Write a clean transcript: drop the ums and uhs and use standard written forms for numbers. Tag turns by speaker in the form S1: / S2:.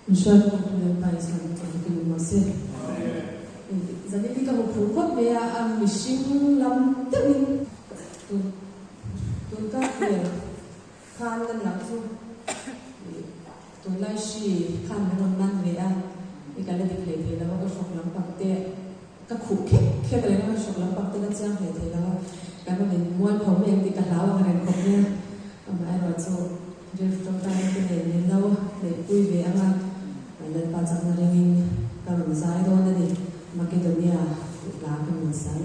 S1: Insyaallah kemudian Islam itu masih. Jadi kita berpukul dia mission lam temin tu kan dia kan dan langsung tu lagi kan dengan dia ikan dia dikelilingi laluก็ชกลำปักเตะก็ขุกเข็บอะไรก็ชกลำปักเตะก็จ้างเหตุแล้วการเป็นมวยผมเองติดกันแล้วอะไรของเนี่ยมาเราจะเรื่องตรงการเป็นเรื่องเราเด็กคุยเรื่องอะไรเรื่องปัจจัยอะไรนี่การมันสายโดนนี่มาเกิดเนี่ยลาเป็นมันสาย